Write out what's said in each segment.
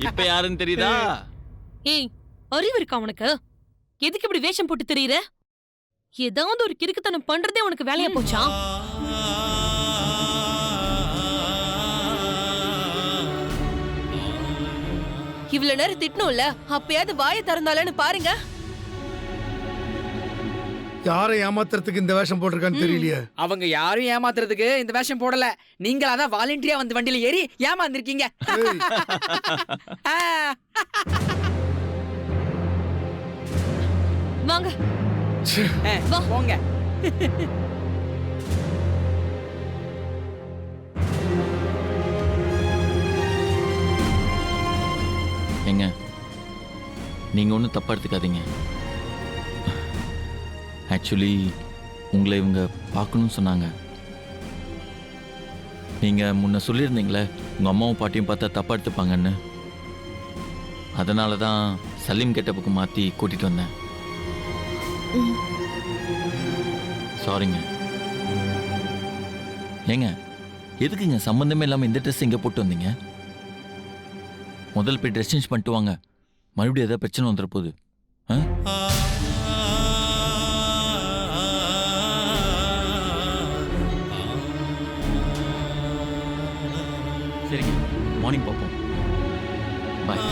இப்ப யாருன்னு தெரியுதா? ஏய், அறிவு இருக்கா உனக்கு? எதுக்கு இப்படி வேஷம் போட்டு தெரியற? ஏதாவது ஒரு கிறுக்குத்தனம் பண்றதே உனக்கு வேலையா போச்சா? இவ்வளவு நேரம் திட்டணும்ல, அப்பயாவது வாயை திறந்தாலன்னு பாருங்க. யாரை ஏமாத்துறதுக்கு இந்த வேஷம் போட்டிருக்கான்னு தெரியலையே. அவங்க யாரும் ஏமாத்துறதுக்கு இந்த வேஷம் போடல. நீங்களா தான் வாலண்டியரா வந்து வண்டியில ஏறி ஏமாந்துருக்கீங்க. வாங்க போங்க. ஏங்க, நீங்க ஒன்றும் தப்பா எடுத்துக்காதீங்க. ஆக்சுவலி உங்களை இவங்க பார்க்கணும்னு சொன்னாங்க. நீங்க முன்ன சொல்லியிருந்தீங்களே உங்க அம்மாவும் பாட்டியும் பார்த்தா தப்பா எடுத்துப்பாங்கன்னு. அதனால தான் சலீம் கெட்டப்புக்கு மாற்றி கூட்டிட்டு வந்தேன். சாரிங்க. ஏங்க, எதுக்குங்க சம்மந்தமே இல்லாமல் இந்த ட்ரெஸ் இங்கே போட்டு வந்தீங்க? முதல்ல போய் ட்ரெஸ் சேஞ்ச் பண்ணிட்டு வாங்க. மறுபடியும் ஏதாவது பிரச்சனை வந்துட போகுது. சரிங்க, மார்னிங் பார்ப்போம். பாய்.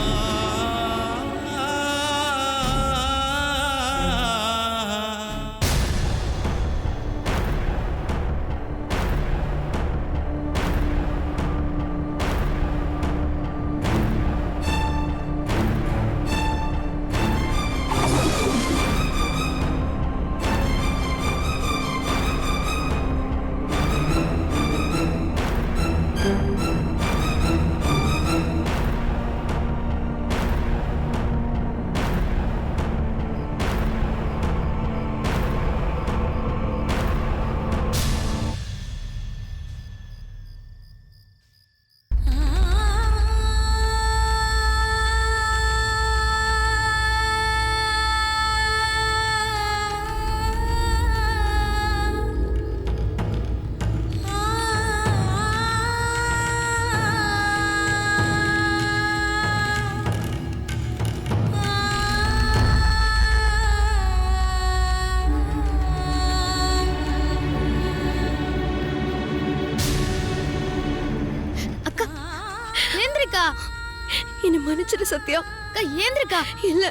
என்ன மன்னிச்சிடு சத்யா. அக்கா ஏந்திருக்கா. இல்ல,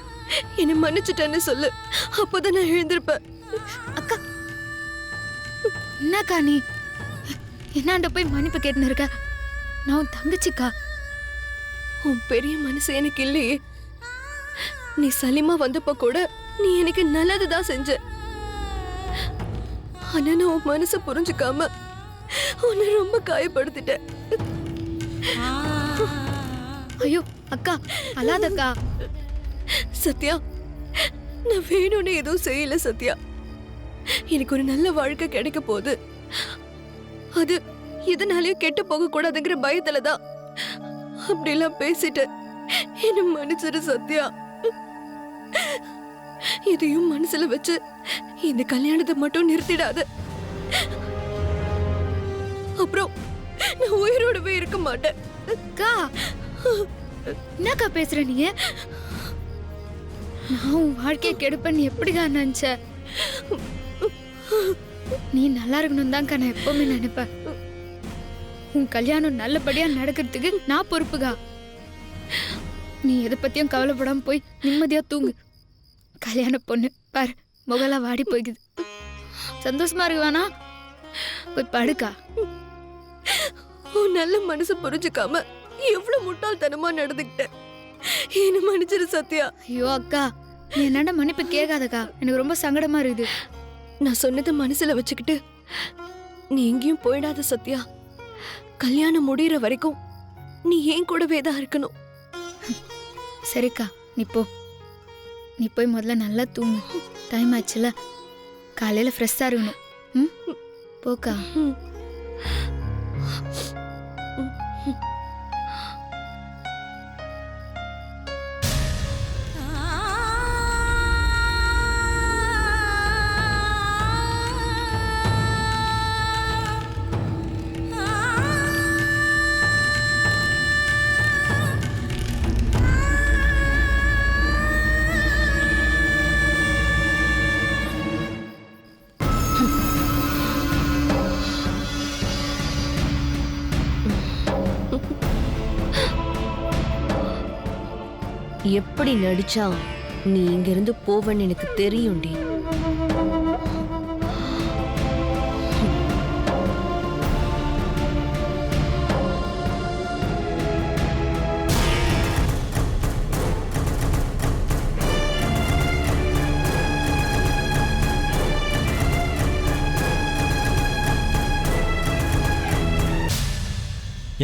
என்ன மன்னிச்சிட்டேன்னு சொல்லு, அப்போதான் நான் எழுந்திருப்பேன். அக்கா என்னக்கா நீ என்னாண்ட போய் மன்னிப்பு கேட்டுன்னு இருக்க? நான் உன் தங்கச்சிக்கா. உன் பெரிய மனசு எனக்கு இல்லையே. நீ சலிமா வந்தப்ப கூட நீ எனக்கு நல்லதுதான் செஞ்ச. ஆனா நான் உன் மனசை புரிஞ்சுக்காம உன்னை ரொம்ப காயப்படுத்திட்டேன். ஐயோ அக்கா அழாதக்கா. சத்யா, நான் வேணும்னு எதுவும் செய்யல சத்யா. எனக்கு ஒரு நல்ல வாழ்க்கை கிடைக்க போகுது. அது எதனாலயும் கெட்டு போக கூடாதுங்கிற பயத்துலதான் அப்படிலாம் பேசிட்டு என்ன மன்னிச்சிரு சத்யா. இதையும் மனசுல வச்சு இந்த கல்யாணத்தை மட்டும் நிறுத்திடாத. அப்புறம் நான் உயிரோடவே இருக்க மாட்டேன். அக்கா என்னக்கா பேசுற நீ? நான் உன் வாழ்க்கையை கெடுப்பேன்னு எப்படிதான் நினைச்ச? நீ நல்லா இருக்கணும் தான்க்கா நான் எப்பவுமே நினைப்பேன். உன் கல்யாணம் நல்லபடியா நடக்கிறதுக்கு நான் பொறுப்புக்கா. நீ எதை பத்தியும் கவலைப்படாம போய் நிம்மதியா தூங்கு. கல்யாண பொண்ணு பாரு முகலா வாடி போய்க்குது. சந்தோஷமா இருக்குவானா? போய் படுக்கா. உன் நல்ல மனசு புரிஞ்சுக்காம எவ்வளவு முட்டாள்தனமா நடந்துக்கிட்டேன். என்ன மன்னிச்சிரு சத்யா. ஐயோ அக்கா நீ என்னடா மன்னிப்பு கேட்காதக்கா. எனக்கு ரொம்ப சங்கடமா இருக்குது. நான் சொன்னதை மனசுல வச்சுக்கிட்டு நீ எங்கேயும் போயிடாத சத்யா. கல்யாணம் முடியற வரைக்கும் நீ ஏன் கூடவே தான் இருக்கணும். சரிக்கா நீ போ. நீ போய் முதல்ல நல்லா தூங்கு. டைம் ஆச்சுல, காலையில ஃப்ரெஷ்ஷா இருக்கணும். ம் போக்கா. எப்படி நடிச்சா நீ இங்கிருந்து போவன்னு எனக்கு தெரியும்டி.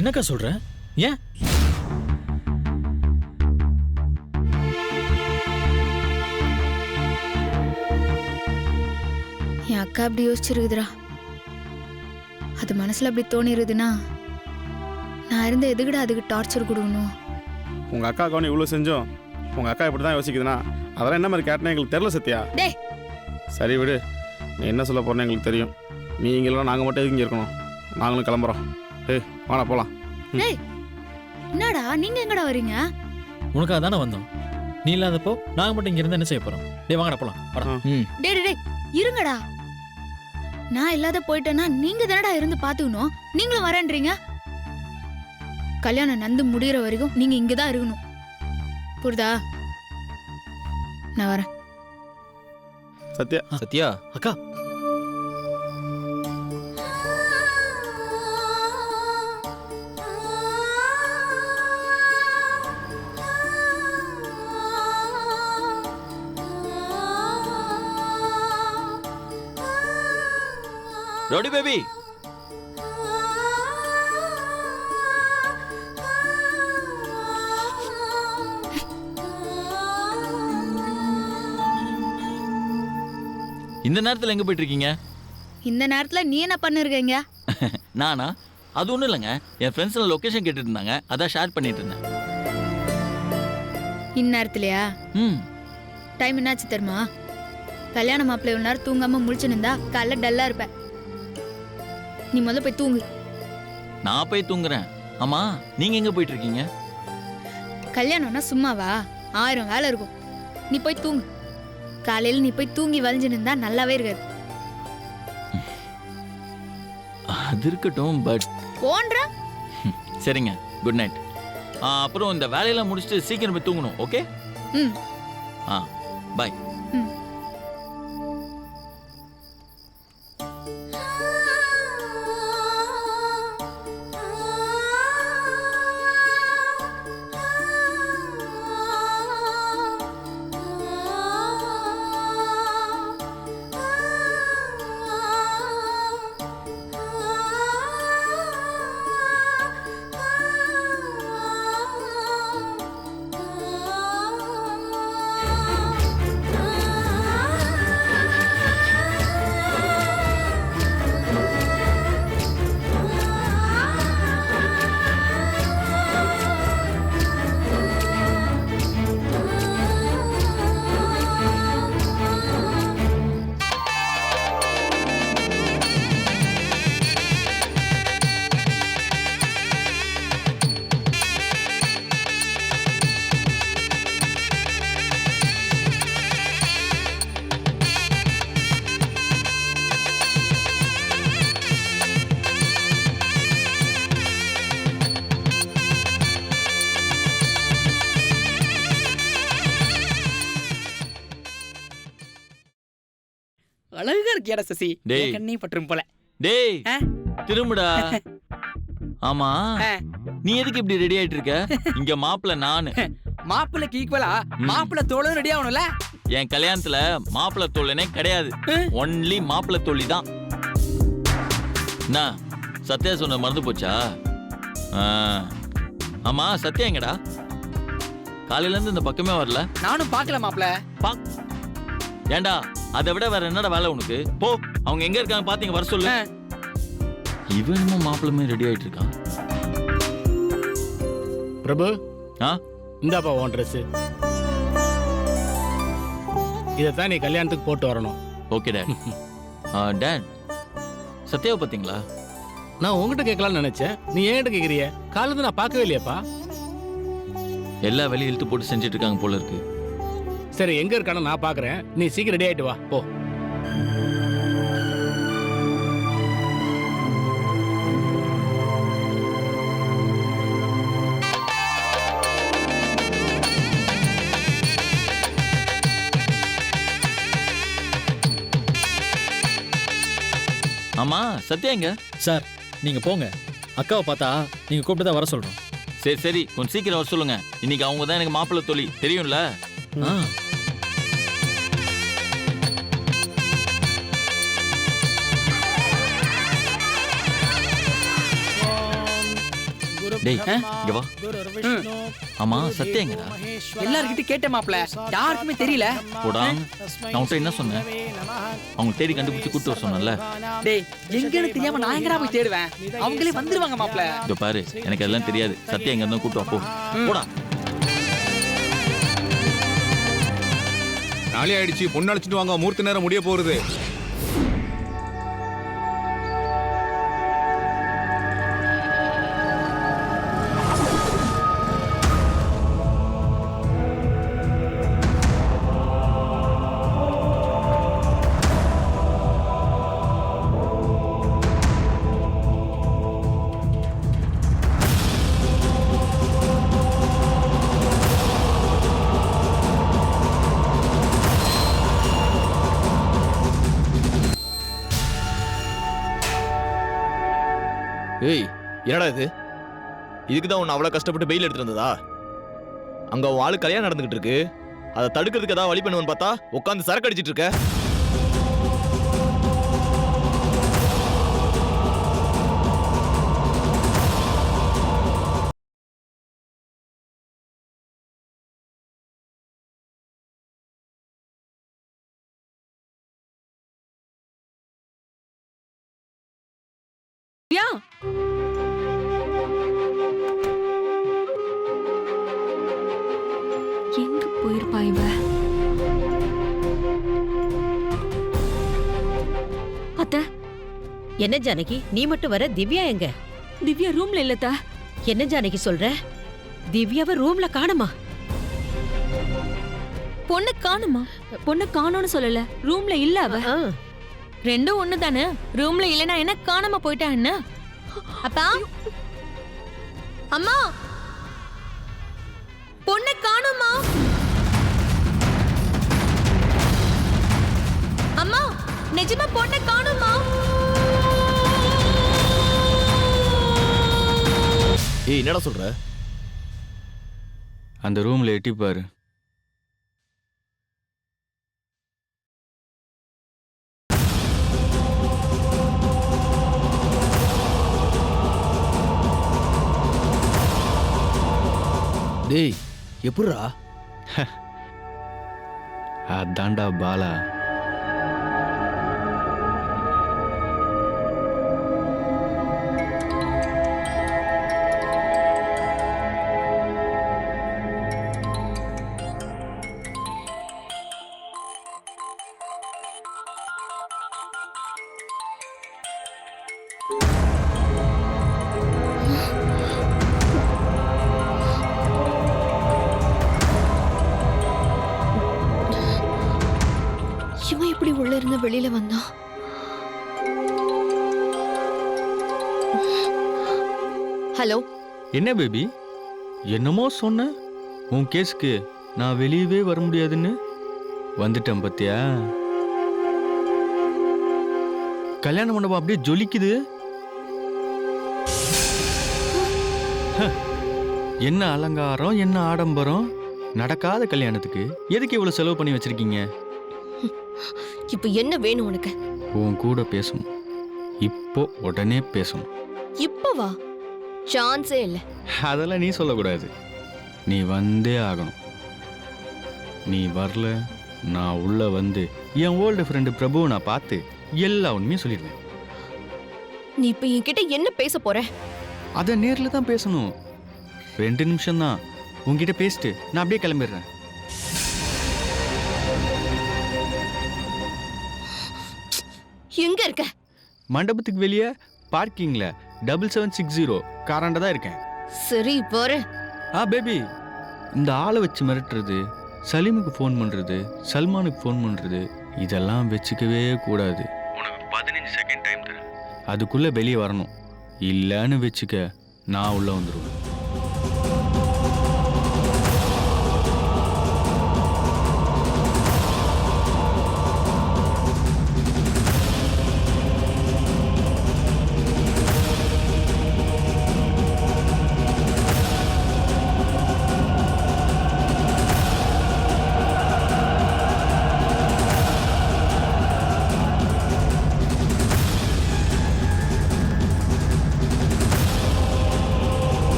என்னக்கா சொல்ற? ஏன்? என் அக்கா அப்படி யோசிச்சிருக்குதுடா. அது மனசுல அப்படி தோணிருதுன்னா நான் இருந்த எதுக்குடா அதுக்கு டார்ச்சர் கொடுக்கணும்? உங்க அக்கா கவனம் இவ்வளோ செஞ்சோம் உங்க அக்கா இப்படி தான் யோசிக்குதுன்னா அதெல்லாம் என்ன மாதிரி கேட்டனா எங்களுக்கு தெரியல சத்யா. டேய். சரி விடு, நீ என்ன சொல்ல போறேன்னு எங்களுக்கு தெரியும். நீ இங்கெல்லாம் நாங்கள் மட்டும் எதுக்கு இங்கே இருக்கணும்? நாங்களும் கிளம்புறோம். ஏய் வாடா போகலாம். டேய் என்னடா நீங்க எங்கடா வரீங்க? உனக்காக தானே வந்தோம். நீ இல்லாதப்போ நாங்க மட்டும் இங்க இருந்தா என்ன செய்ய போறோம்? டேய் வாங்கடா போலாம். வாடா. டேய் டேய் டேய் இருங்கடா. நான் இல்லாத போயிட்டேன்னா நீங்க தானடா இருந்து பாத்துக்கணும். நீங்களும் வரேன்றீங்க. கல்யாணம் நந்து முடிகிற வரைக்கும் நீங்க இங்க தான் இருக்கணும். புரியுதா? நான் வரேன். சத்யா சத்யா, அக்கா ரவுடி பேபி, இந்த நேரத்துல எங்க போயிட்டு இருக்கீங்க? இந்த நேரத்துல நீ என்ன பண்ணிருக்கீங்க? நானா? அது ஒண்ணும் இல்லைங்க, என் ஃப்ரெண்ட்ஸ்ல லொகேஷன் கேட்டுட்டு இருந்தாங்க, அதான் ஷேர் பண்ணிட்டு இருந்தேன். இந்நேரத்துலயா? டைம் என்னாச்சு தெரியுமா? கல்யாண மாப்பிள்ளை ஒரு நேரம் தூங்காம முழிச்சு நின்றா காலைல டல்லா இருப்ப. நீ முதல்ல போய் தூங்கு. நான் போய் தூங்குறேன். ஆமா, நீங்க எங்க போயிட்டு இருக்கீங்க? கல்யாணம்னா சும்மாவா? 1000 வேலை இருக்கும். நீ போய் தூங்கு. காலையில நீ போய் தூங்கி வளைஞ்சு நின்றா நல்லாவே இருக்காது. அது இருக்கட்டும், பட் போன்ற சரிங்க, குட் நைட். அப்புறம் இந்த வேலையெல்லாம் முடிச்சுட்டு சீக்கிரம் போய் தூங்கணும், ஓகே? ம். பாய். அழகா இருக்கியாடா சசி. டேய். கண்ணே பற்றும் போல. டேய், ஆ? திரும்புடா. ஆமா, நீ எதுக்கு இப்படி ரெடி ஆயிட்டு இருக்க? இங்க மாப்பிள்ள நானு. மாப்பிள்ளைக்கு ஈக்குவலா மாப்பிள்ளை தோளும் ரெடி ஆகணும்ல. என் கல்யாணத்துல மாப்பிள்ள தோழனே கிடையாது, ஒன்லி மாப்பிள்ள தோழி தான். என்ன சத்யா சொன்ன மறந்து போச்சா? ஆமா, சத்யா எங்கடா? காலையில இருந்து இந்த பக்கமே வரல. நானும் பாக்கல மாப்பிள்ள. ஏண்டா, அதை விட வேற என்னடா வேலை உனக்கு? போ, அவங்க எங்க இருக்காங்க பாத்தீங்க, வர சொல்லு. இவனுமே மாப்பிள்ளமே ரெடி ஆயிட்டு இருக்கான். பிரபு, ஆ, இந்தாப்பா உன் ட்ரெஸ். இதைத்தான் நீ கல்யாணத்துக்கு போட்டு வரணும். Okay date. டேட், சத்யாவை பாத்தீங்களா? நான் உங்ககிட்ட கேட்கலாம்னு நினைச்சேன், நீ என்கிட்ட கேட்குறிய? காலையில நான் பார்க்கவே இல்லையாப்பா. எல்லா வேலையும் இழுத்து போட்டு செஞ்சுட்டு இருக்காங்க போல இருக்கு. சரி, எங்க இருக்கானு நான் பாக்குறேன். நீ சீக்கிரம் ரெடி ஆயிட்டு வா, போ. ஆமா சத்யா எங்க? சார் நீங்க போங்க, அக்காவை பார்த்தா நீங்க கூப்பிட்டு தான் வர சொல்றோம். சரி சரி, கொஞ்சம் சீக்கிரம் வர சொல்லுங்க. இன்னைக்கு அவங்க தான் எனக்கு மாப்பிள்ளை தோழி, தெரியும்ல? ஆ டேய், இங்க வா. ஆமா சத்யா எங்கடா? எல்லார்கிட்ட கேட்டேன் மாப்ள, யாருக்குமே தெரியல. போடா, நான் உன்கிட்ட என்ன சொன்னேன்? அவங்க தேடி கண்டுபிடிச்சு கூட்டு வர சொன்னேன்ல. டேய், எங்கன்னு தெரியாம நான் எங்கடா போய் தேடுவேன்? அவங்களே வந்துருவாங்க மாப்ள. இதோ பாரு, எனக்கு அதெல்லாம் தெரியாது. சத்யா எங்க இருந்தா கூட்டு வா, போ. போடா. நாளை ஆயிடுச்சு, பொண்ணு அழைச்சிட்டு வாங்க, மூர்த்த நேரம் முடிய போறது. ஏய், என்னடா இது? இதுக்கு தான் உன்னை அவ்வளோ கஷ்டப்பட்டு பெயில் எடுத்துட்டு வந்ததா? அங்க உன் ஆளு கல்யாணம் நடந்துகிட்டு இருக்கு. அதை தடுக்கிறதுக்கு ஏதாவது வழி பண்ணுவேன்னு பார்த்தா உட்காந்து சரக்கு அடிச்சிட்டு இருக்க. திவ்யா, எங்க போயிருப்பா இவ? அத்தை, என்ன ஜானகி, நீ மட்டும் வர? திவ்யா எங்க? திவ்யா ரூம்ல இல்ல அத்தை. என்ன ஜானகி சொல்ற? திவ்யாவை ரூம்ல காணுமா? பொண்ணு காணுமா? பொண்ணு காணோம்னு சொல்லல, ரூம்ல இல்ல அவ. ஆ, ரெண்டும் ஒண்ணு தானே. ரூம்ல இல்லனா என்ன, காணாம போயிட்டா என்ன? அப்பா, அம்மா, பொண்ணு காணுமா? அம்மா, நிஜமா பொண்ணு காணுமா? ஏய், என்னடா சொல்ற? அந்த ரூம்ல எட்டி பாரு. டேய், எப்படிரா? அதான்டா பாலா. இவன் எப்படி உள்ள இருந்து வெளியில வந்தான்? ஹலோ, என்ன பேபி, என்னமோ சொன்ன? உன் கேஸ்க்கு நான் வெளியவே வர முடியாதுன்னு வந்துட்டேன் பத்தியா? கல்யாண மண்டபம் அப்படியே ஜொலிக்குது. என்ன அலங்காரம், என்ன ஆடம்பரம். நடக்காத கல்யாணத்துக்கு எதுக்கு இவ்வளவு செலவு பண்ணி வச்சிருக்கீங்க? இப்ப என்ன வேணும் உனக்கு? உன் கூட பேசணும். இப்போ உடனே பேசணும். இப்ப வா, சான்ஸே இல்ல. அதெல்லாம் நீ சொல்லக்கூடாது. நீ வந்தே ஆகணும். நீ வரல, நான் உள்ள வந்து என் ஓல்டு ஃப்ரெண்டு பிரபுவை நான் பார்த்து எல்லா உண்மையும் சொல்லிடுவேன். நீ இப்ப என்கிட்ட என்ன பேச போற? அதை நேரில் தான் பேசணும். 2 நிமிஷம் தான். உன்கிட்ட பேசிட்டு நான் அப்படியே கிளம்பிடுறேன். எங்க இருக்க? மண்டபத்துக்கு வெளியே பார்க்கிங்ல 7760 காராண்ட தான் இருக்கேன். சரி பாரு. பேபி, இந்த ஆளை வச்சு மிரட்டுறது, சலீமுக்கு ஃபோன் பண்றது, சல்மானுக்கு ஃபோன் பண்றது, இதெல்லாம் வச்சுக்கவே கூடாது. உனக்கு 15 செகண்ட் டைம் தரேன். அதுக்குள்ள வெளியே வரணும். இல்லைன்னு வச்சுக்க, நான் உள்ள வந்துடுவேன்.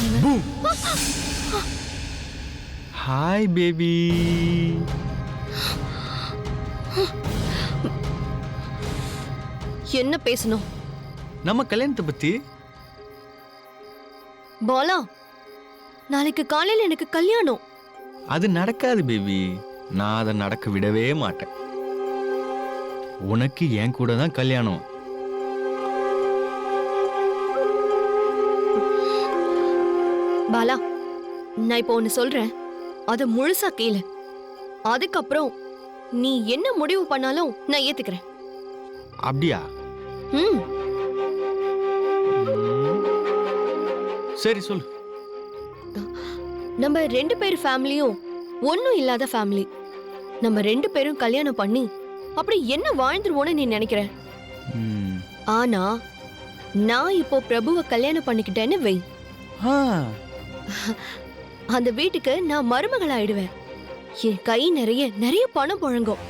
இவன் ஹாய் பேபி. என்ன பேசணும்? நம்ம கல்யாணத்தை பத்தி. பாலா, நாளைக்கு காலையில எனக்கு கல்யாணம். அது நடக்காது பேபி. நான் அதை நடக்க விடவே மாட்டேன். உனக்கு என் கூட தான் கல்யாணம். பாலா, நான் இப்போ ஒன்னு சொல்றேன், அத முழுசா கேளு. அதுக்கப்புறம் நீ என்ன முடிவு பண்ணாலும் நான் ஏத்துக்கிறேன். அப்படியா? ம், சரி சொல்லு. நம்ம 2 பேர் ஃபேமிலியும் ஒன்னும் இல்லாத ஃபேமிலி. நம்ம 2 பேரும் கல்யாணம் பண்ணி அப்படி என்ன வாழ்ந்துருவோன்னு நீ நினைக்கிற? ம். ஆனா நான் இப்போ பிரபுவை கல்யாணம் பண்ணிக்கிட்டேன்னு வை, ஆ, அந்த வீட்டுக்கு நான் மருமகள் ஆயிடுவேன். என் கை நிறைய நிறைய பணம் புழங்கும்.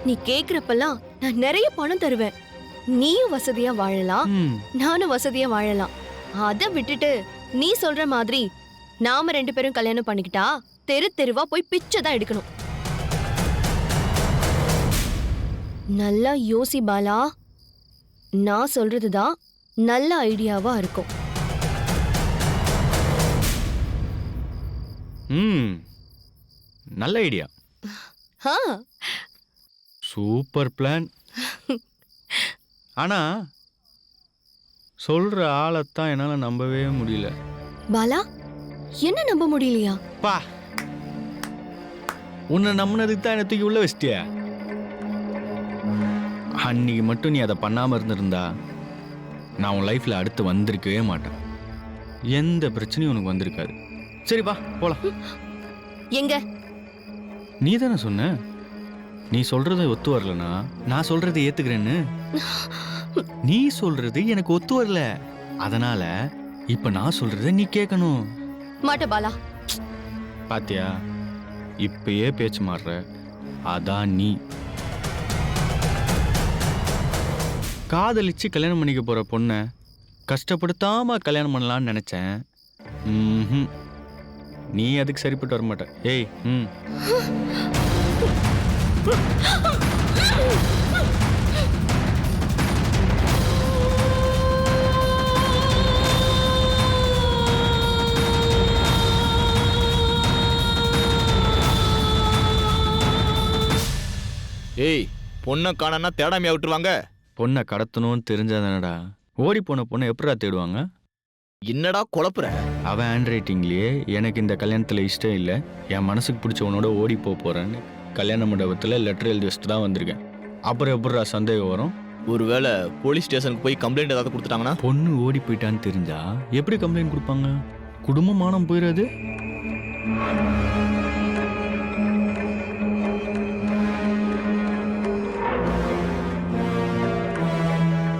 நீ கேக்குறப்பெல்லாம் நான் நிறைய பணம் தருவேன். நீயும் வசதியா வாழலாம், ம். நானும் வசதியா வாழலாம். அத விட்டுட்டு நீ சொல்ற மாதிரி நாம 2 பேரும் கல்யாணம் பண்ணிக்கிட்டா தெரு தெருவா போய் பிச்சை தான் எடுக்கணும். நல்லா யோசி பாலா, நான் சொல்றதுதான் நல்ல ஐடியாவா இருக்கும். ம். நல்ல ஐடியா. ஆ, சூப்பர் பிளான். ஆனா சொல்ற ஆளைத்தான் என்னால நம்பவே முடியல. பாலா, என்ன நம்ப முடியலையா? பா, உன்னை நம்பினதுக்கு தான் என்ன தூக்கி உள்ள வச்சிட்டிய. அன்னைக்கு மட்டும் நீ அதை பண்ணாம இருந்திருந்தா நான் உன் லைஃப்ல அடுத்து வந்திருக்கவே மாட்டேன். எந்த பிரச்சனையும் உனக்கு வந்திருக்காது. சரிப்பா, போலாம். எங்க? நீ தானே சொன்ன நீ சொல்றத ஒத்து வரலனா நான் சொல்றதை ஏத்துக்கிறேன்னு. நீ சொல்றது எனக்கு ஒத்து வரல, அதனால இப்ப நான் சொல்றத நீ கேட்கணும். மாட்ட பாலா. பாத்தியா, இப்பயே பேச்சு மாறுற. அதான் நீ காதலிச்சு கல்யாணம் பண்ணிக்க போற பொண்ண கஷ்டப்படுத்தாம கல்யாணம் பண்ணலாம்னு நினைச்சேன். ம்ஹும். நீ அதுக்கு சரிப்பட்டு வர மாட்ட. ஏய், ம். ஏய், பொண்ணை காணனா தேடாமையா விட்டுருவாங்க. பொண்ணை கடத்தணும்னு தெரிஞ்சாதானடா. ஓடி போன பொண்ணை எப்படா தேடுவாங்க? என்னடா குழப்புற? அவன் ஹேண்ட் ரைட்டிங்லயே எனக்கு இந்த கல்யாணத்துல இஷ்டம் இல்லை, என் மனசுக்கு பிடிச்சவனோட ஓடி போறேன்னு கல்யாண மண்டபத்தில் லெட்டர் எழுதி வச்சுட்டு தான் வந்திருக்கேன். அப்புறம் எப்படிடா சந்தேகம் வரும்? ஒருவேளை போலீஸ் ஸ்டேஷனுக்கு போய் கம்ப்ளைண்ட் ஏதாவது கொடுத்துட்டாங்கன்னா? பொண்ணு ஓடி போயிட்டான்னு தெரிஞ்சா எப்படி கம்ப்ளைண்ட் கொடுப்பாங்க? குடும்பமானம் போயிடாது?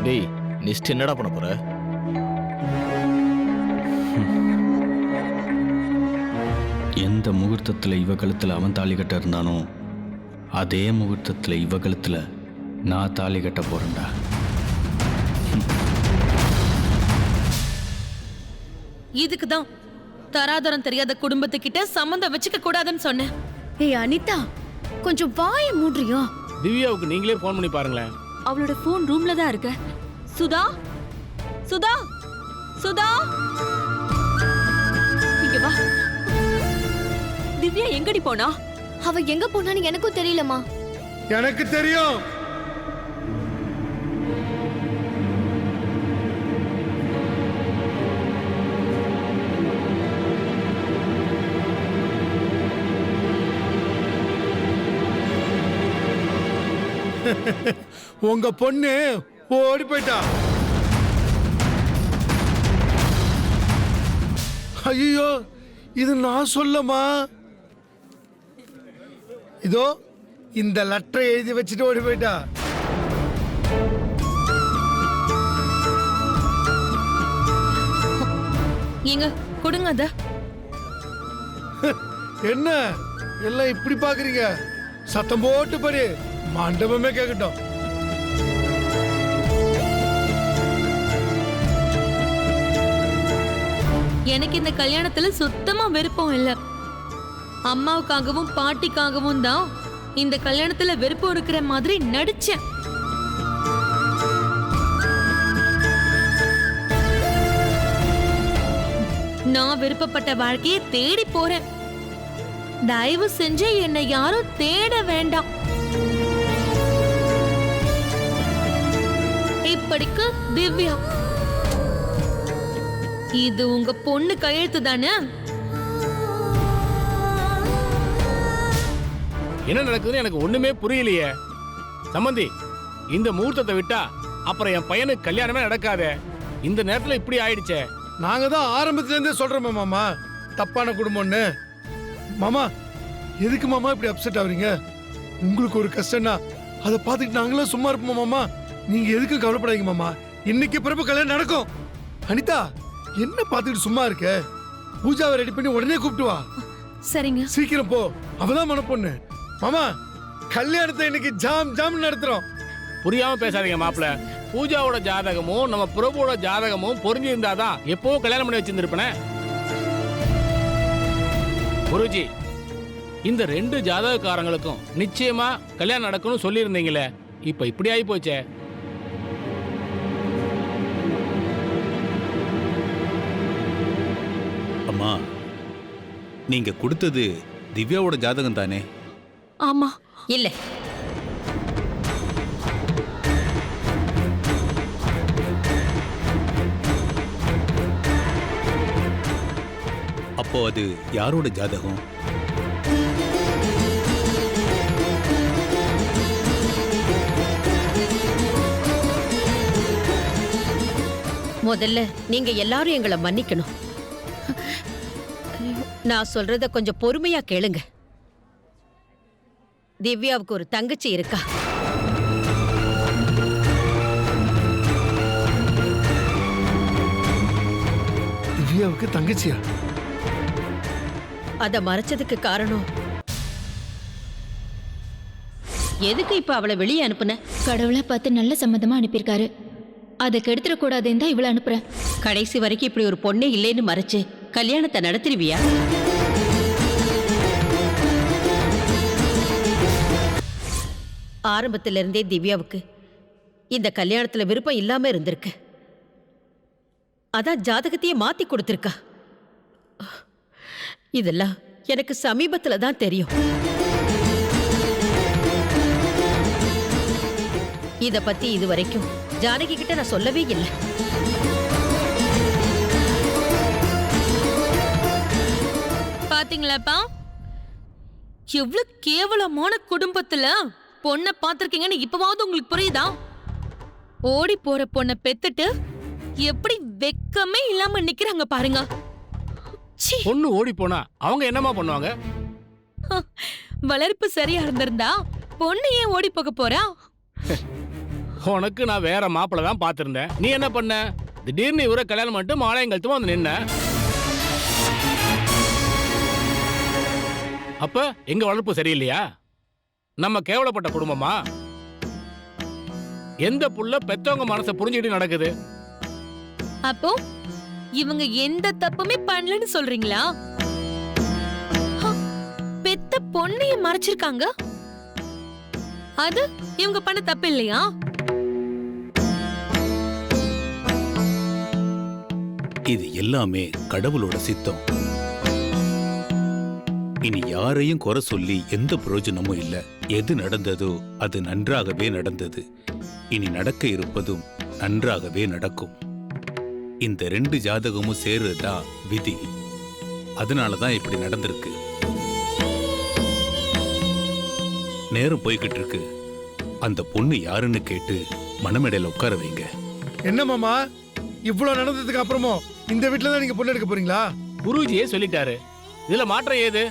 டேய், நெக்ஸ்ட் என்னடா பண்ண போற? எந்த முகூர்த்தத்துல இவ கழுத்துல அவன் தாலி கட்ட இருந்தானோ அதே முகூர்த்தத்துல இவ கழுத்துல நான் தாலி கட்ட போறேன்டா. இதுக்குதான் தராதரம் தெரியாத குடும்பத்துக்கிட்ட சம்மந்தம் வச்சுக்க கூடாதுன்னு சொன்னேன். ஏய் அனிதா, கொஞ்சம் வாய மூடுறியா? திவ்யாவுக்கு நீங்களே ஃபோன் பண்ணி பாருங்களேன். அவளோட போன் ரூம்ல தான் இருக்கு. சுதா, சுதா, சுதா, இங்க வா. திவ்யா எங்கடி போனா? அவ எங்க போனான்னு எனக்கும் தெரியலமா. எனக்கு தெரியும். உங்க பொண்ணு ஓடி போயிட்டா. ஐயோ, இது நான் சொல்லமா? இதோ இந்த லெட்டரை எழுதி வச்சுட்டு ஓடி போயிட்டா. எங்க கொடுங்க அத. என்ன எல்லாம் இப்படி பாக்குறீங்க? சத்தம் போட்டு பாரு, மண்டபமே கேட்கட்டும். எனக்கு இந்த கல்யாணத்துல சுத்தமா விருப்பம் இல்ல. அம்மாவுக்காகவும் பாட்டிக்காகவும் தான் இந்த கல்யாணத்துல விருப்பம் இருக்கிற மாதிரி நடிச்சேன். நான் விருப்பப்பட்ட வாழ்க்கையை தேடி போறேன். தயவு செஞ்சு என்னை யாரும் தேட வேண்டாம். இப்படிக்கு திவ்யா. இது உங்க பொண்ணு கையெழுத்து தானே? என்ன நடக்குதுன்னு எனக்கு ஒண்ணுமே புரியலையே. சம்பந்தி, இந்த முகூர்த்தத்தை விட்டா அப்புறம் என் பையனுக்கு கல்யாணமே நடக்காதே. இந்த நேரத்துல இப்படி ஆயிடுச்சே. நாங்க தான் ஆரம்பத்துல இருந்தே சொல்றோமே மாமா, தப்பான குடும்பம்னு. மாமா எதுக்கு மாமா இப்படி அப்செட் ஆகுறீங்க? உங்களுக்கு ஒரு கஷ்டம்னா அதை பார்த்துட்டு நாங்களும் சும்மா இருப்போம் மாமா. நீங்க எதுக்கு கவலைப்படாதீங்க மாமா, இன்னைக்கு பிறப்பு கல்யாணம் நடக்கும். அனிதா என்ன பார்த்துட்டு சும்மா இருக்க? பூஜாவை ரெடி பண்ணி உடனே கூப்பிட்டு வா. சரிங்க. சீக்கிரம் போ, அவதான் மன பொண்ணு. மாமா கல்யாணத்தை இன்னைக்கு ஜாம் ஜாம் நடத்துறோம். புரியாம பேசாதீங்க மாப்பிள்ள. பூஜாவோட ஜாதகமும் நம்ம பிரபுவோட ஜாதகமும் பொருந்தி இருந்தாதான் எப்போ கல்யாணம் பண்ணி வச்சிருந்திருப்பேன். குருஜி, இந்த 2 ஜாதகக்காரங்களுக்கும் நிச்சயமா கல்யாணம் நடக்கும்னு சொல்லியிருந்தீங்களே, இப்ப இப்படி ஆகி போச்சே. அம்மா, நீங்க கொடுத்தது திவ்யாவோட ஜாதகம் தானே? ஆமா. இல்ல, அப்போ அது யாரோட ஜாதகம்? முதல்ல நீங்க எல்லாரும் எங்களை மன்னிக்கணும். நான் சொல்றத கொஞ்சம் பொறுமையா கேளுங்க. திவ்யாவுக்கு ஒரு தங்கச்சி இருக்கா. திவ்யாவுக்கு தங்கச்சியா? அத மறைச்சதுக்கு காரணம் எதுக்கு இப்ப அவளை வெளியே அனுப்புன? கடவுளை பார்த்து நல்ல சம்மதமா அனுப்பியிருக்காரு. அதை கெடுத்துடக்கூடாதுன்னு தான் இவளை அனுப்புறேன். கடைசி வரைக்கும் இப்படி ஒரு பொண்ணே இல்லைன்னு மறைச்சு கல்யாணத்தை நடத்திருவியா? ஆரம்பத்துல இருந்தே திவ்யாவுக்கு இந்த கல்யாணத்துல விருப்பம் இல்லாம இருந்திருக்கு. அதான் ஜாதகத்தையே மாத்தி கொடுத்திருக்கா. இதெல்லாம் எனக்கு சமீபத்துல தான் தெரியும். இத பத்தி இதுவரைக்கும் ஜானகி கிட்ட நான் சொல்லவே இல்லை. பாத்தீங்களாப்பா, எவ்வளவு கேவலமான குடும்பத்துல பொண்ணை பாத்திருக்கீங்கன்னு இப்பவாவது உங்களுக்கு புரியுதா? ஓடி போற பொண்ணை பெத்துட்டு எப்படி வெக்கமே இல்லாம நிக்கிறாங்க பாருங்க. பொண்ணு ஓடி போனா அவங்க என்னமா பண்ணுவாங்க? வளர்ப்பு சரியா இருந்திருந்தா பொண்ணு ஏன் ஓடி போக போறா? உனக்கு நான் வேற மாப்பிள்ள தான் பார்த்திருந்தேன். நீ என்ன பண்ண? திடீர்னு இவரை கல்யாணம் பண்ணிட்டு மாலையங்கழுத்துமா வந்து நின்ன. அப்ப எங்க வளர்ப்பு சரியில்லையா? நம்ம கேவலப்பட்ட குடும்பமா? எந்த புள்ள பெத்தவங்க மனசை புரிஞ்சுக்கிட்டு நடக்குது? அப்போ இவங்க எந்த தப்புமே பண்ணலன்னு சொல்றீங்களா? பெத்த பொண்ணைய மறைச்சிருக்காங்க, அது இவங்க பண்ண தப்பு இல்லையா? இது எல்லாமே கடவுளோட சித்தம். இனி யாரையும் குறை சொல்லி எந்த பிரயோஜனமும் இல்ல. எது நடந்ததோ அது நன்றாகவே நடந்தது. இனி நடக்க இருப்பதும் நன்றாகவே நடக்கும். இந்த 2 ஜாதகமும் சேர்றதா விதி. அதனாலதான் இப்படி நடந்திருக்கு. நேரம் போய்கிட்டு இருக்கு. அந்த பொண்ணு யாருன்னு கேட்டு மணமேடையில உட்கார வைங்க. என்ன மாமா, இவ்வளவு நடந்ததுக்கு அப்புறமும் இந்த வீட்டுல தான் நீங்க பொண்ணு எடுக்க போறீங்களா? குருஜியே சொல்லிட்டாரு, இதுல மாற்றம் ஏது?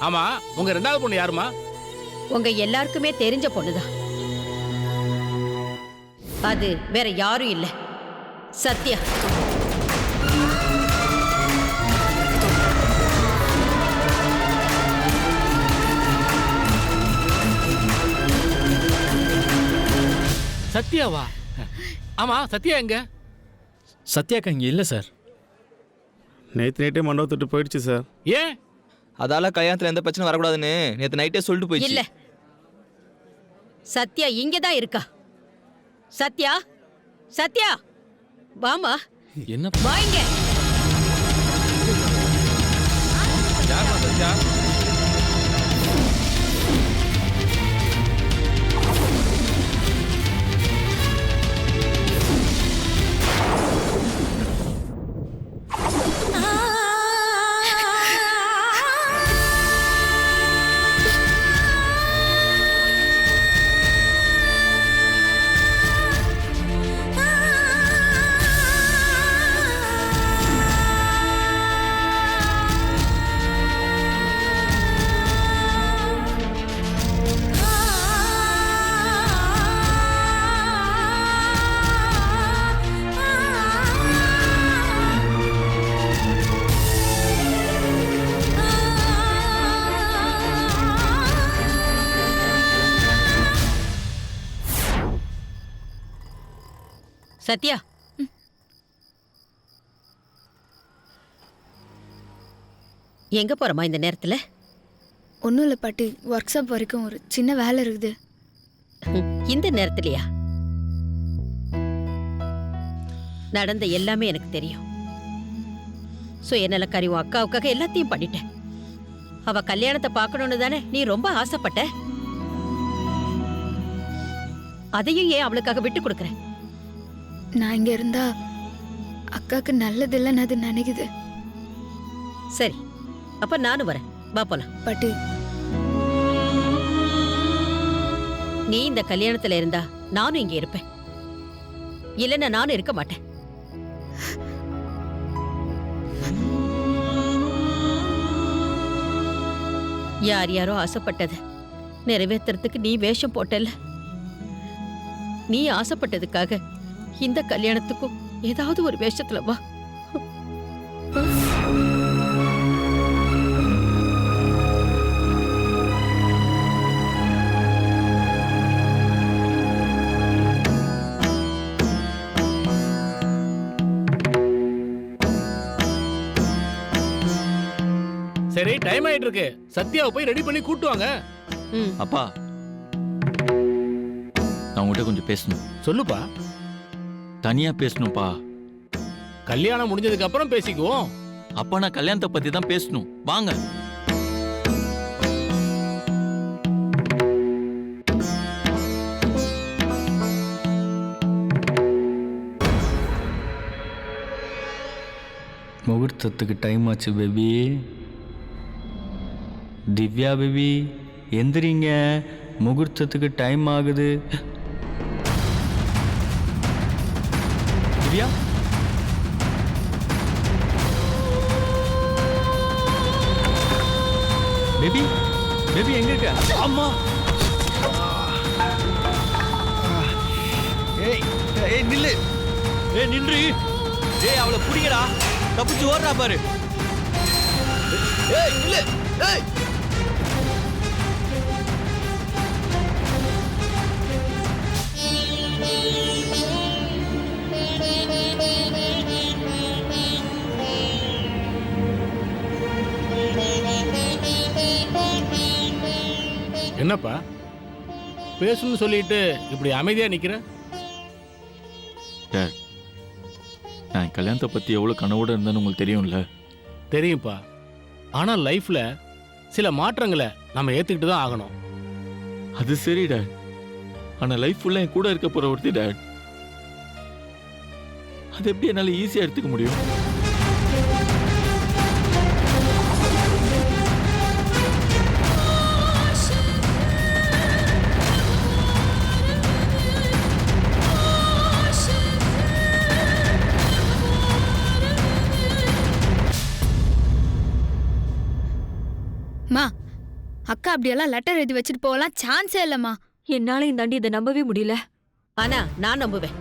ஆமா, உங்க 2வது பொண்ணு யாருமா? உங்க எல்லாருக்குமே தெரிஞ்ச பொண்ணுதான். அது வேற யாரும் இல்ல, சத்யா. சத்யாவா? ஆமா, சத்யா எங்க? சத்யாக்கா இங்க இல்ல சார். நேற்று நைட்டே மண்டபத்துட்டு போயிடுச்சு சார். ஏன்? அதால கல்யாணத்துல எந்த பிரச்சனை வரக்கூடாதுன்னு நேற்று நைட்டே சொல்லிட்டு இல்ல போயிடுச்சு. சத்யா இங்கதான் இருக்கா. சத்யா, சத்யா, வாமா. என்ன வாங்க. சத்யா, எங்க போறமா இந்த நேரத்துல? ஒன்றும் இல்லை பாட்டி, ஒர்க் ஷாப் வரைக்கும் ஒரு சின்ன வேலை இருக்குது. இந்த நேரத்துலயா? நடந்த எல்லாமே எனக்கு தெரியும். சுயநலக்காரி உன் அக்காவுக்காக எல்லாத்தையும் பண்ணிட்டேன். அவ கல்யாணத்தை பார்க்கணும்னு தானே நீ ரொம்ப ஆசைப்பட்ட. அதையும் ஏன் அவளுக்காக விட்டு கொடுக்குற? நான் இங்க இருந்தா அக்காக்கு நல்லது இல்லைன்னு அது நினைக்குது. சரி, அப்ப நானும் வரேன், வா போலாம். பாட்டி, நீ இந்த கல்யாணத்துல இருந்தா நானும் இங்க இருப்பேன், இல்லைன்னா நானும் இருக்க மாட்டேன். யார் யாரோ ஆசைப்பட்டது நிறைவேற்றுறதுக்கு நீ வேஷம் போட்டல. நீ ஆசைப்பட்டதுக்காக இந்த கல்யாணத்துக்கும் ஏதாவது ஒரு வேஷத்துல வா. சரி, டைம் ஆயிட்டு இருக்கு. சத்யாவை போய் ரெடி பண்ணி கூட்டு வாங்க. அப்பா, நான் உங்ககிட்ட கொஞ்சம் பேசணும். சொல்லுப்பா. தனியா பேசணும்ப்பா. கல்யாணம் முடிஞ்சதுக்கு அப்புறம் பேசிக்குவோம். அப்பா, நான் கல்யாணத்தை பத்தி தான் பேசணும். வாங்க. முகூர்த்தத்துக்கு டைம் ஆச்சு பேபி. திவ்யா பேபி, எந்திரிங்க, முகூர்த்தத்துக்கு டைம் ஆகுது. திவ்யா, பேபி, பேபி எங்க இருக்க? அம்மா, ஏய் ஏய் நில்லு, ஏய் நின்று, ஏய் அவளை புடிங்கடா, தப்பிச்சு ஓடுறா பாரு. ஏய் நில்லு, ஏய். என்னப்பா பேசணும்னு சொல்லிட்டு இப்படி அமைதியா நிக்கிற? நான் கல்யாணத்தை பத்தி எவ்வளவு கனவோட இருந்தேன்னு உங்களுக்கு தெரியும்ல? தெரியும்ப்பா. ஆனா லைஃப்ல சில மாற்றங்களை நம்ம ஏத்துக்கிட்டு தான் ஆகணும். அது சரி டாட், ஆனா லைஃப் ஃபுல்லா என் கூட இருக்க போற ஒருத்தி டாட். அது எப்படி என்னால ஈஸியா எடுத்துக்க முடியும்? மா, அக்கா அப்படியெல்லாம் லெட்டர் எழுதி வச்சுட்டு போகலாம் சான்ஸே இல்லம்மா. என்னால இந்த இதை நம்பவே முடியல. ஆனா நான் நம்புவேன்.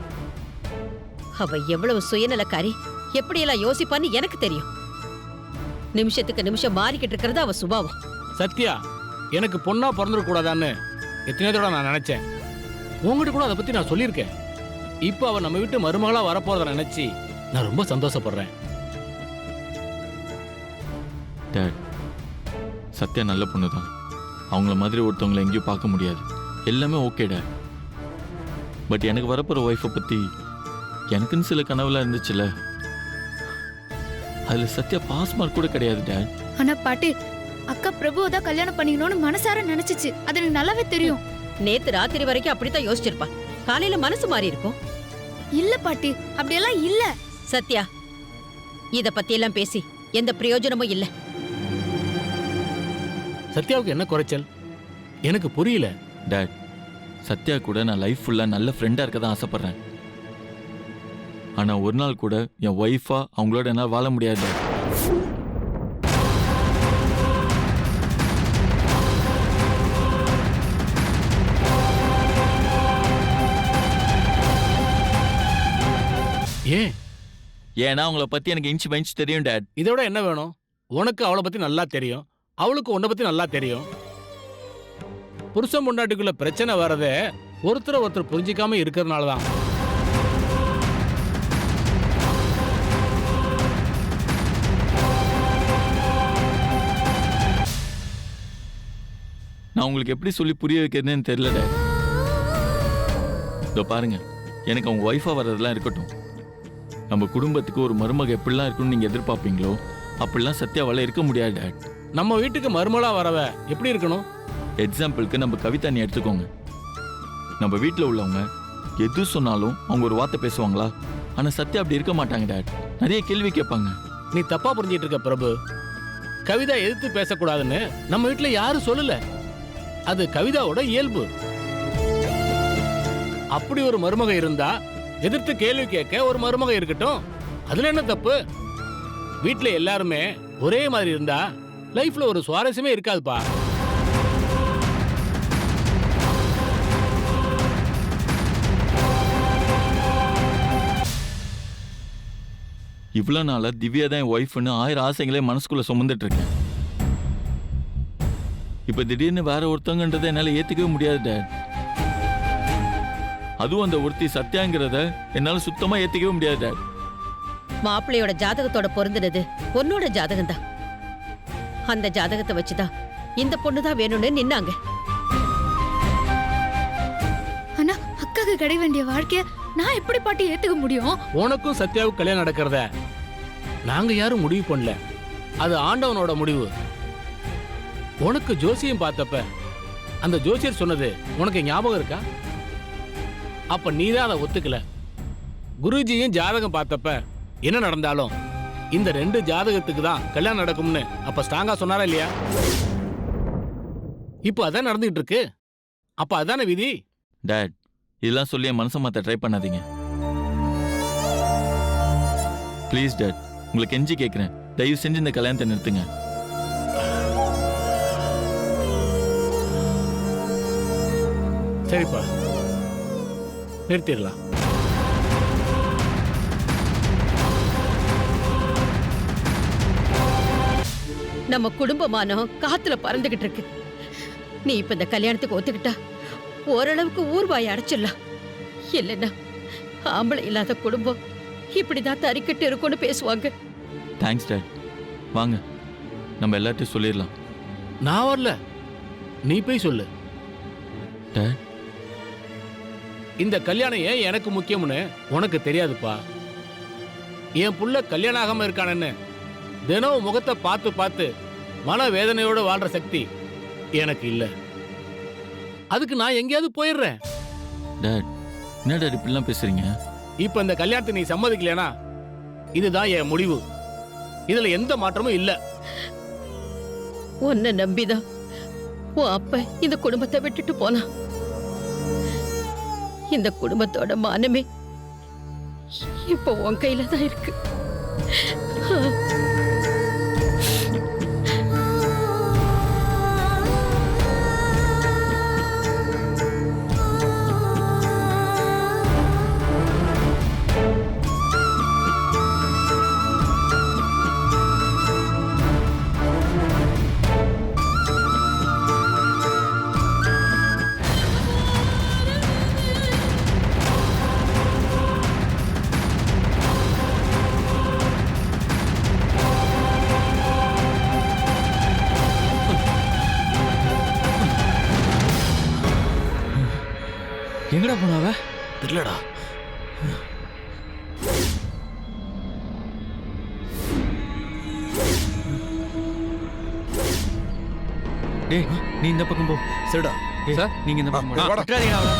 அவ எவ்வளவு சுயநலக்காரி, எப்படியெல்லாம் யோசிப்பான்னு எனக்கு தெரியும். நிமிஷத்துக்கு நிமிஷம் மாறிக்கிட்டு இருக்கிறது அவ சுபாவம். சத்யா எனக்கு பொண்ணா பிறந்துட கூடாதான்னு எத்தனையோ தடவை நான் நினைச்சேன். உங்ககிட்ட கூட அதை பத்தி நான் சொல்லியிருக்கேன். இப்போ அவ நம்ம வீட்டு மருமகளா வரப்போறத நினைச்சு நான் ரொம்ப சந்தோஷப்படுறேன். டேட், சத்யா நல்ல பொண்ணு தான். அவங்கள மாதிரி ஒருத்தவங்களை எங்கேயும் பார்க்க முடியாது. எல்லாமே ஓகே டேட். பட் எனக்கு வரப்போகிற ஒய்ஃபை பற்றி எனக்குன்னு சில கனவுலாம் இருந்துச்சுல்ல, அதில் சத்யா பாஸ் மார்க் கூட கிடையாது டேட். ஆனா பாட்டி, அக்கா பிரபுவை தான் கல்யாணம் பண்ணிக்கணும்னு மனசார நினைச்சிச்சு. அது எனக்கு நல்லாவே தெரியும். நேத்து ராத்திரி வரைக்கும் அப்படித்தான் யோசிச்சிருப்பா. காலையில மனசு மாறி இருக்கும். இல்ல பாட்டி, அப்படியெல்லாம் இல்ல. சத்யா, இத பத்தி எல்லாம் பேசி எந்த பிரயோஜனமும் இல்ல. சத்யாவுக்கு என்ன குறைச்சல் எனக்கு புரியல. டேட், சத்யா கூட நான் லைஃப் ஃபுல்லாக நல்ல ஃப்ரெண்டாக இருக்க தான் ஆசைப்பட்றேன். ஆனால் ஒரு நாள் கூட என் ஒய்ஃபாக அவங்களோட என்னால் வாழ முடியாது டேட். ஏன்? ஏன்னா அவங்கள பற்றி எனக்கு இன்ச்சு பைன்ச்சு தெரியும் டேட். இதை விட என்ன வேணும்? உனக்கு அவளை பத்தி நல்லா தெரியும், அவளுக்கு உன்னை பத்தி நல்லா தெரியும். புருஷன் பொண்டாட்டிக்குள்ள பிரச்சனை வரதே ஒருத்தர் புரிஞ்சிக்காம இருக்கிறதுனால தான். நான் உங்களுக்கு எப்படி சொல்லி புரிய வைக்கிறதுன்னு தெரியல டேட். இதோ பாருங்க, எனக்கு அவங்க ஒய்ஃபாக வர்றதெல்லாம் இருக்கட்டும். நம்ம குடும்பத்துக்கு ஒரு மருமக எப்படிலாம் இருக்குன்னு நீங்கள் எதிர்பார்ப்பீங்களோ அப்படிலாம் சத்யாவால் இருக்க முடியாது டேட். நம்ம வீட்டுக்கு மருமலா வரவ எப்படி இருக்கணும்? எக்ஸாம்பிளுக்கு நம்ம கவிதானி எடுத்துக்கோங்க. நம்ம வீட்டில் உள்ளவங்க எது சொன்னாலும் அவங்க ஒரு வார்த்தை பேசுவாங்களா? ஆனால் சத்யா அப்படி இருக்க மாட்டாங்க டேட். நிறைய கேள்வி கேட்பாங்க. நீ தப்பா புரிஞ்சிட்டு இருக்க பிரபு. கவிதா எதிர்த்து பேசக்கூடாதுன்னு நம்ம வீட்டுல யாரும் சொல்லல. அது கவிதாவோட இயல்பு. அப்படி ஒரு மருமக இருந்தா எதிர்த்து கேள்வி கேட்க ஒரு மருமக இருக்கட்டும். அதுல என்ன தப்பு? வீட்டுல எல்லாருமே ஒரே மாதிரி இருந்தா லைஃப்ல ஒரு சுவாரஸ்யமே இருக்காதுப்பா. இவ்வளோ நாளாக திவ்யா தான் என் ஒய்ஃப்னு 1000 ஆசைகளே மனசுக்குள்ளே சுமந்துட்டு இருக்கேன். இப்போ திடீர்னு வேற ஒருத்தவங்கன்றதை என்னால் ஏற்றுக்கவே முடியாது டேட். அதுவும் அந்த ஒருத்தி சத்யாங்கிறத என்னால் சுத்தமாக ஏற்றுக்கவே முடியாது டேட். மாப்பிள்ளையோட ஜாதகத்தோட பொருந்தினது பொண்ணோட ஜாதகம் தான். அந்த ஜாதகத்தை வச்சுதான் இந்த பொண்ணுதான் வேணும்னு நின்னாங்க. ஆனா அக்காக்கு கிடை வேண்டிய வாழ்க்கைய நான் எப்படி பாட்டி ஏத்துக்க முடியும்? உனக்கும் சத்யாவுக்கு கல்யாணம் நடக்கிறத நாங்க யாரும் முடிவு பண்ணல. அது ஆண்டவனோட முடிவு. உனக்கு ஜோசியம் பார்த்தப்ப அந்த ஜோசியர் சொன்னது உனக்கு ஞாபகம் இருக்கா? அப்ப நீதான் அதை ஒத்துக்கல. குருஜியும் ஜாதகம் பார்த்தப்ப என்ன நடந்தாலும் இந்த 2 ஜாதகத்துக்கு தான் கல்யாணம் நடக்கும்னு அப்ப ஸ்ட்ராங்கா சொன்னாரா இல்லையா? இப்போ அதான் நடந்துகிட்டு இருக்கு. அப்ப அதான விதி. டேட், இதெல்லாம் சொல்லி என் மனசை மாற்ற ட்ரை பண்ணாதீங்க ப்ளீஸ் டேட். உங்களுக்கு கெஞ்சி கேட்குறேன், தயவு செஞ்சு இந்த கல்யாணத்தை நிறுத்துங்க. சரிப்பா, நிறுத்திடலாம். நம்ம குடும்பமானம் காத்துல பறந்துகிட்டு இருக்கு. நீ இப்ப இந்த கல்யாணத்துக்கு ஒத்துக்கிட்டா ஓரளவுக்கு ஊர்வாய் அடைச்சிடலாம். இல்லைன்னா ஆம்பளை இல்லாத குடும்பம் இப்படிதான் தறிக்கிட்டு இருக்கும்னு பேசுவாங்க. Thanks date. வாங்க நம்ம எல்லாத்தையும் சொல்லிடலாம். நான் வரல, நீ போய் சொல்லு. டேட், இந்த கல்யாணம் ஏன் எனக்கு முக்கியம்னு உனக்கு தெரியாதுப்பா. என் புள்ள கல்யாணம் ஆகாம இருக்கானன்னு தினம் முகத்தை பார்த்து பார்த்து மன வேதனையோட வாழ்ற சக்தி எனக்கு இல்ல. அதுக்கு நான் எங்கேயாவது போயிடுறேன். டேட், என்ன டேட் இப்படிலாம் பேசுறீங்க? இப்ப இந்த கல்யாணத்தை நீ சம்மதிக்கலையா இதுதான் என் முடிவு. இதுல எந்த மாற்றமும் இல்ல. உன்னை நம்பிதான் உன் அப்ப இந்த குடும்பத்தை விட்டுட்டு போனா. இந்த குடும்பத்தோட மானமே இப்போ உன் கையில தான் இருக்கு. எங்கடா போனாவ? தெரியலடா. டேய் நீ இந்த பக்கம் போ. சரிடா. சார் நீங்க இந்த பக்கம் வாடா. விட்டுறாதீங்க அவளை.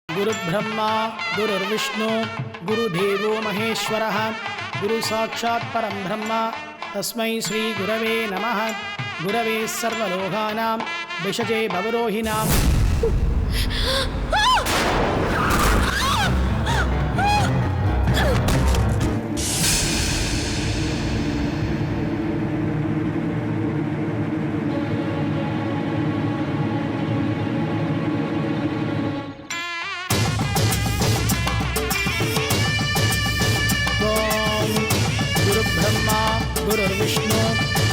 गुरुर्ब्रह्मा गुरुर्विष्णु गुरुदेवो महेश्वरः गुरु साक्षात् परं ब्रह्म तस्मै श्री गुरवे नमः। गुरवे सर्वलोकानां विषजे भवरोहिणां गुरुर्विष्णु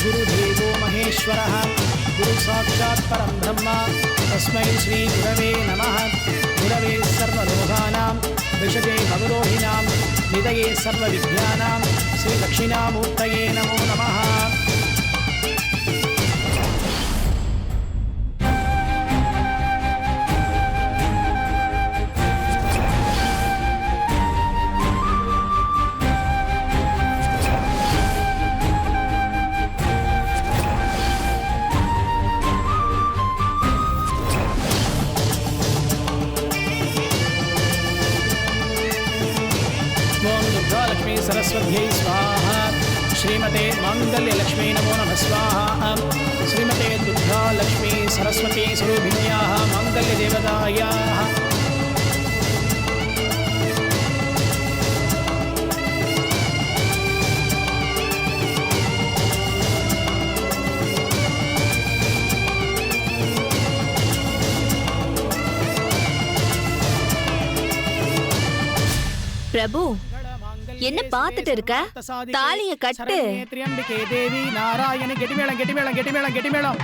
गुरुदेवो महेश्वरः गुरु साक्षात् परं ब्रह्म तस्मै श्री गुरवे नमः। गुरवे सर्वलोकानां विषजे भवरोहिणां निधये सर्वविद्यानां श्रीदक्षिणामूर्तये नमो नमः। सरस्वत्यै स्वाहा। श्रीमते माङ्गल्यलक्ष्मी नमो नमः स्वाहा। श्रीमते दुर्गा लक्ष्मी सरस्वती स्वरूपिण्याः माङ्गल्यदेवतायाः பிரபு என்ன பார்த்துட்டு இருக்க? தாலிய கட்டு. திரியம்பிகே தேவி நாராயணி கெட்டிமேளம் கெட்டிமேளம் கெட்டிமேளம் கெட்டிமேளம்